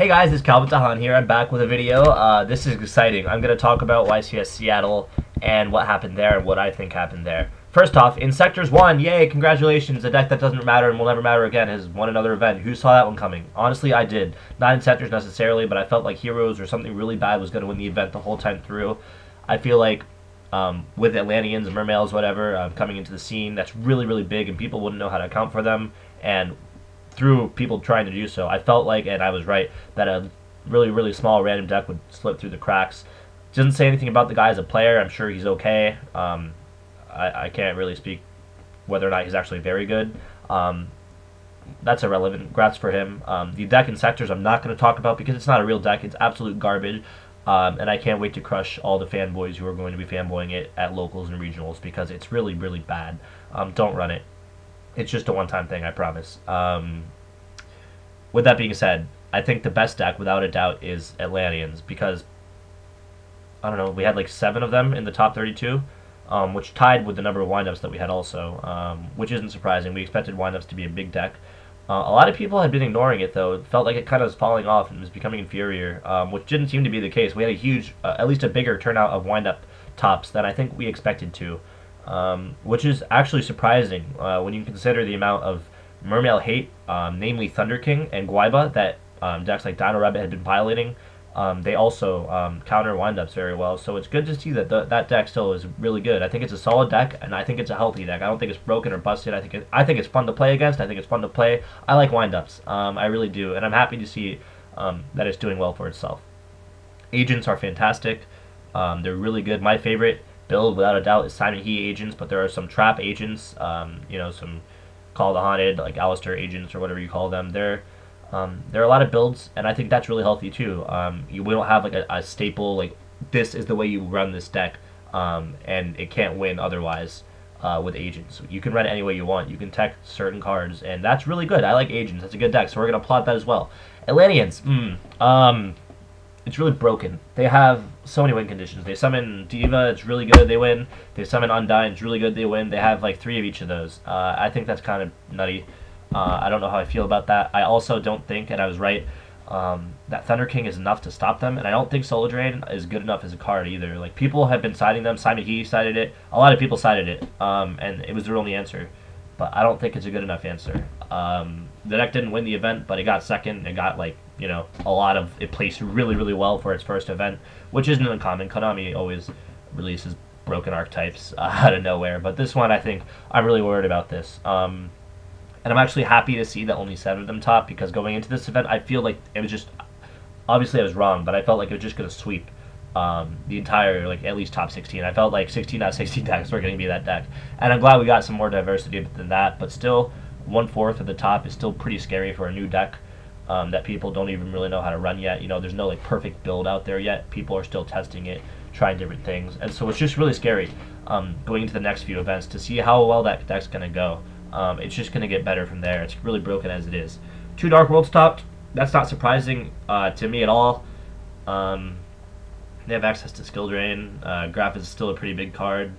Hey guys, it's Calvin Tahan here. I'm back with a video. This is exciting. I'm going to talk about YCS Seattle and what happened there and what I think happened there. First off, in Sectors 1, yay, congratulations. A deck that doesn't matter and will never matter again has won another event. Who saw that one coming? Honestly, I did. Not in Sectors necessarily, but I felt like Heroes or something really bad was going to win the event the whole time through. I feel like with Atlanteans, Mermails, whatever, coming into the scene, that's really, really big, and people wouldn't know how to account for them. And through people trying to do so, I felt like, and I was right, that a really, really small random deck would slip through the cracks. Doesn't say anything about the guy as a player. I'm sure he's okay. I can't really speak whether or not he's actually very good. That's irrelevant. Congrats for him. The deck in Sectors I'm not going to talk about because it's not a real deck. It's absolute garbage. And I can't wait to crush all the fanboys who are going to be fanboying it at locals and regionals because it's really, really bad. Don't run it. It's just a one-time thing, I promise. With that being said, I think the best deck, without a doubt, is Atlanteans because, I don't know, we had like 7 of them in the top 32, which tied with the number of windups that we had also, which isn't surprising. We expected windups to be a big deck. A lot of people had been ignoring it, though. It felt like it kind of was falling off and was becoming inferior, which didn't seem to be the case. We had a huge, at least a bigger turnout of windup tops than I think we expected to. Which is actually surprising when you consider the amount of Mermail hate, namely Thunder King and Guaiba, that decks like Dino Rabbit had been piloting. They also counter windups very well, so it's good to see that that deck still is really good. I think it's a solid deck, and I think it's a healthy deck. I don't think it's broken or busted. I think it's fun to play against. I think it's fun to play. I like windups. I really do, and I'm happy to see that it's doing well for itself. Agents are fantastic. They're really good. My favorite build, without a doubt, is Simon He agents, but there are some trap agents, you know, some Call the Haunted, like Alistair agents or whatever you call them. There are a lot of builds, and I think that's really healthy too. We don't have like a staple, like this is the way you run this deck, and it can't win otherwise with agents. You can run it any way you want. You can tech certain cards, and that's really good. I like agents. That's a good deck, so we're going to plot that as well. Atlanteans, it's really broken. They have so many win conditions. They summon Diva, it's really good, they win. They summon Undyne, it's really good, they win. They have like 3 of each of those. I think that's kind of nutty. I don't know how I feel about that. I also don't think, and I was right, that Thunder King is enough to stop them, and I don't think Solar Drain is good enough as a card either. Like, people have been citing them. Simon He cited it. A lot of people cited it, and it was their only answer. But I don't think it's a good enough answer. The deck didn't win the event, but it got second. It got, like, you know, it placed really, really well for its first event, which isn't uncommon. Konami always releases broken archetypes out of nowhere, but this one, I think, I'm really worried about this. And I'm actually happy to see that only 7 of them top, because going into this event, I feel like it was just, obviously I was wrong, but I felt like it was just going to sweep the entire, like, at least top 16. I felt like 16 out of 16 decks were going to be that deck, and I'm glad we got some more diversity than that, but still, 1/4 of the top is still pretty scary for a new deck that people don't even really know how to run yet. You know, there's no, like, perfect build out there yet. People are still testing it, trying different things, and so it's just really scary going into the next few events to see how well that deck's going to go. It's just going to get better from there. It's really broken as it is. 2 Dark Worlds topped. That's not surprising to me at all. They have access to Skill Drain. Graph is still a pretty big card.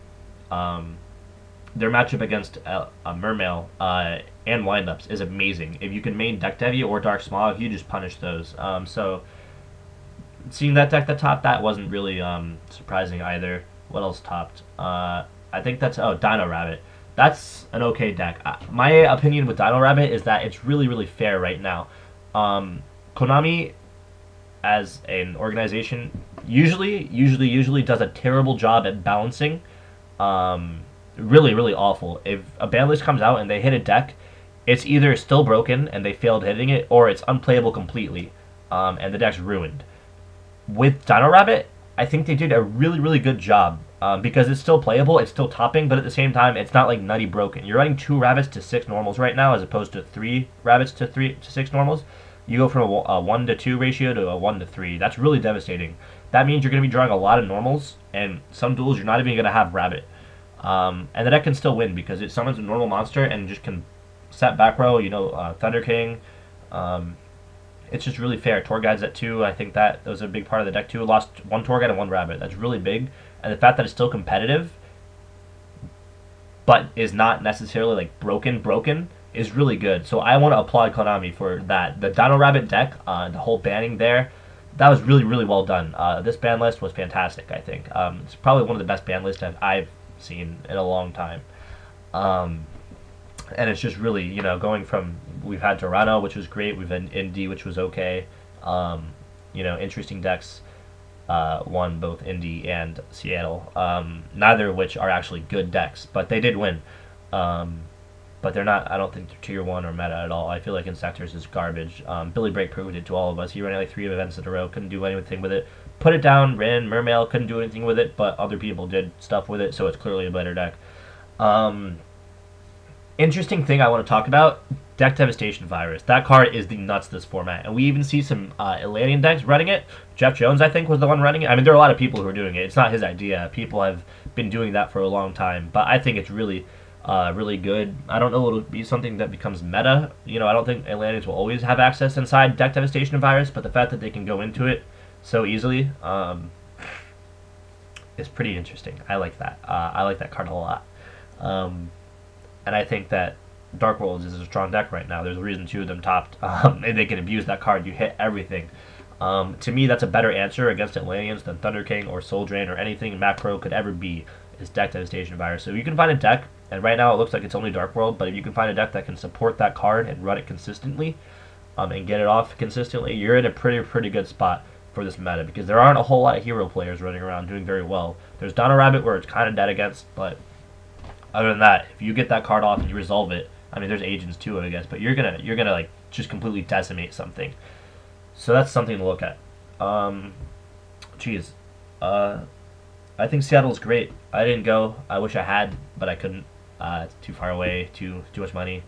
Their matchup against Mermail and windups is amazing. If you can main Deck Devi or Dark Smog, you just punish those. So seeing that deck that topped, that wasn't really surprising either. What else topped? I think that's Dino Rabbit. That's an okay deck. My opinion with Dino Rabbit is that it's really, really fair right now. Konami, as an organization, usually does a terrible job at balancing. Really, really awful. If a ban list comes out and they hit a deck, it's either still broken and they failed hitting it, or it's unplayable completely, and the deck's ruined. With Dino Rabbit, I think they did a really, really good job. Because it's still playable, it's still topping, but at the same time, it's not like nutty broken. You're running 2 rabbits to 6 normals right now, as opposed to 3 rabbits to 6 normals. You go from a 1 to 2 ratio to a 1 to 3. That's really devastating. That means you're going to be drawing a lot of normals, and some duels you're not even going to have rabbit. And the deck can still win because it summons a normal monster and just can set back row. You know, Thunder King. It's just really fair. Tour Guide's at 2. I think that was a big part of the deck too. Lost 1 Tour Guide and 1 rabbit. That's really big. And the fact that it's still competitive, but is not necessarily like broken, is really good. So I want to applaud Konami for that. The Dino Rabbit deck, the whole banning there, that was really, really well done. This ban list was fantastic, I think. It's probably one of the best ban lists I've seen in a long time. Um, and it's just really, going from, we've had Toronto, which was great, we've had Indy, which was okay. Interesting decks. Won both Indy and Seattle. Neither of which are actually good decks, but they did win. But they're not. I don't think they're tier 1 or meta at all. I feel like Insectors is garbage. Billy Break proved it to all of us. He ran like 3 events in a row, couldn't do anything with it. Put it down, ran Mermail, couldn't do anything with it, but other people did stuff with it, so it's clearly a better deck. Interesting thing I want to talk about, Deck Devastation Virus. That card is the nuts this format, and we even see some Atlantean decks running it. Jeff Jones, I think, was the one running it. I mean, there are a lot of people who are doing it. It's not his idea. People have been doing that for a long time, but I think it's really, really good. I don't know if it'll be something that becomes meta. I don't think Atlanteans will always have access inside Deck Devastation Virus, but the fact that they can go into it so easily is pretty interesting. I like that. I like that card a lot. And I think that Dark Worlds is a strong deck right now. There's a reason 2 of them topped, and they can abuse that card. You hit everything. To me, that's a better answer against Atlanteans than Thunder King or Soul Drain or anything Macro could ever be, is Deck Devastation Virus. So you can find a deck, and right now it looks like it's only Dark World, but if you can find a deck that can support that card and run it consistently, and get it off consistently, you're in a pretty good spot for this meta, because there aren't a whole lot of hero players running around doing very well. There's Dino Rabbit, where it's kind of dead against, but other than that, if you get that card off and you resolve it, I mean, there's agents too, I guess, but you're gonna like just completely decimate something. So that's something to look at. Geez, I think Seattle's great. I didn't go. I wish I had, but I couldn't. It's too far away, too much money.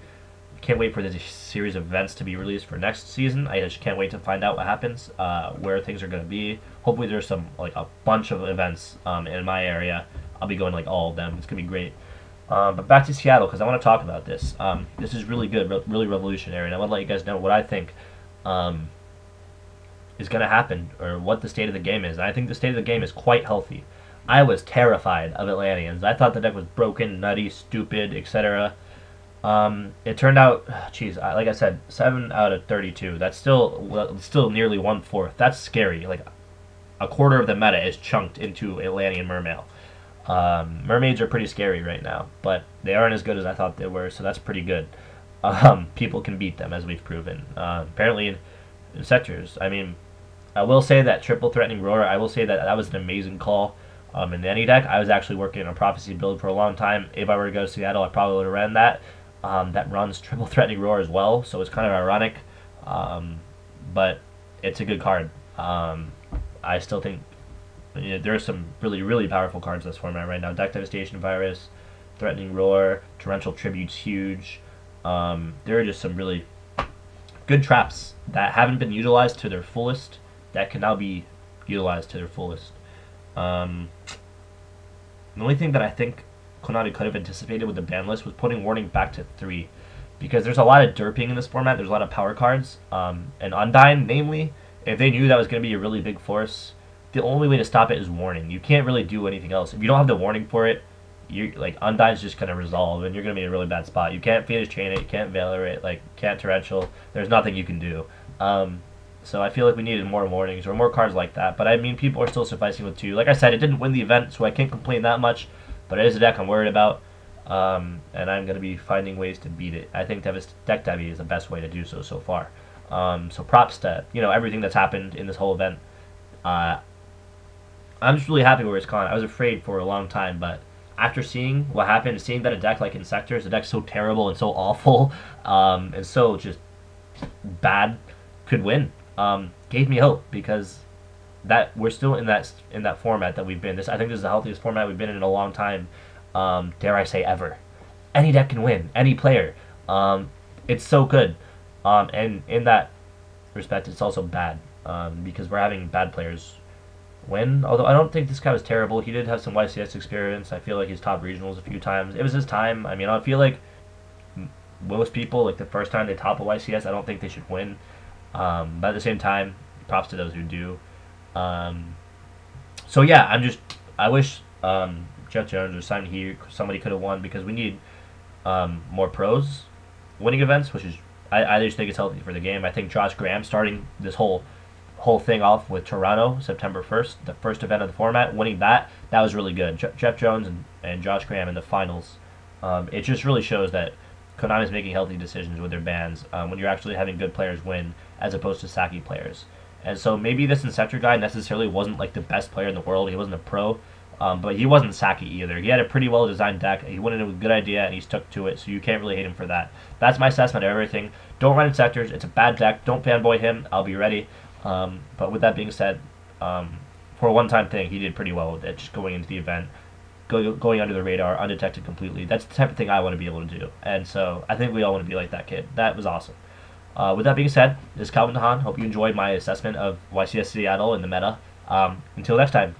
Can't wait for this series of events to be released for next season. I just can't wait to find out what happens, where things are gonna be. Hopefully, there's a bunch of events in my area. I'll be going like all of them. It's gonna be great. But back to Seattle, because I want to talk about this. This is really good, really revolutionary, and I want to let you guys know what I think is going to happen, or what the state of the game is. And I think the state of the game is quite healthy. I was terrified of Atlanteans. I thought the deck was broken, nutty, stupid, etc. It turned out, like I said, 7 out of 32. That's still nearly 1/4. That's scary. Like, a quarter of the meta is chunked into Atlantean Mermail. Mermaids are pretty scary right now, but they aren't as good as I thought they were, so that's pretty good. People can beat them, as we've proven. Apparently in sectors. I mean, I will say that Triple Threatening Roar, I will say that was an amazing call in any deck. I was actually working on a Prophecy build for a long time. If I were to go to Seattle, I probably would have ran that. That runs Triple Threatening Roar as well, so it's kind of ironic. But it's a good card. I still think there are some really powerful cards in this format right now. Deck Devastation Virus, Threatening Roar, Torrential Tribute's huge. There are just some really good traps that haven't been utilized to their fullest that can now be utilized to their fullest. The only thing that I think Konami could have anticipated with the ban list was putting Warning back to 3, because there's a lot of derping in this format. There's a lot of power cards, and Undyne, namely, if they knew that was going to be a really big force, the only way to stop it is Warning. You can't really do anything else. If you don't have the Warning for it, Undyne's just going to resolve, and you're going to be in a really bad spot. You can't Phoenix Chain it, you can't Valor it, can't Torrential. There's nothing you can do. So I feel like we needed more Warnings, or more cards like that. But I mean, people are still sufficing with 2. Like I said, it didn't win the event, so I can't complain that much. But it is a deck I'm worried about, and I'm going to be finding ways to beat it. I think Deck Devi is the best way to do so far. So props to everything that's happened in this whole event. I'm just really happy where it's gone. I was afraid for a long time, but after seeing what happened, seeing that a deck like Insectors, a deck so terrible and so awful, and so just bad, could win, gave me hope, because that we're still in that format that we've been. I think this is the healthiest format we've been in a long time. Dare I say ever. Any deck can win. Any player. It's so good. And in that respect, it's also bad, because we're having bad players win. Although I don't think this guy was terrible. He did have some YCS experience. I feel like he's top regionals a few times. It was his time. I mean, I feel like most people, like the first time they top a YCS, I don't think they should win. But at the same time, props to those who do. So yeah, I wish Jeff Jones or somebody could have won, because we need more pros winning events, which is I just think it's healthy for the game. I think Josh Graham starting this whole thing off with Toronto September 1st, the first event of the format, winning that was really good. Jeff Jones and Josh Graham in the finals. It just really shows that Konami is making healthy decisions with their bans when you're actually having good players win as opposed to sacky players. And so maybe this Inceptor guy necessarily wasn't like the best player in the world. He wasn't a pro, but he wasn't sacky either. He had a pretty well designed deck. He went in with a good idea and he stuck to it. So you can't really hate him for that. That's my assessment of everything. Don't run Inceptors. It's a bad deck. Don't fanboy him. I'll be ready. But with that being said, for a one-time thing, he did pretty well with it, just going into the event, going under the radar, undetected completely. That's the type of thing I want to be able to do. And so I think we all want to be like that kid. That was awesome. With that being said, this is Calvin Tahan. Hope you enjoyed my assessment of YCS Seattle in the meta. Until next time.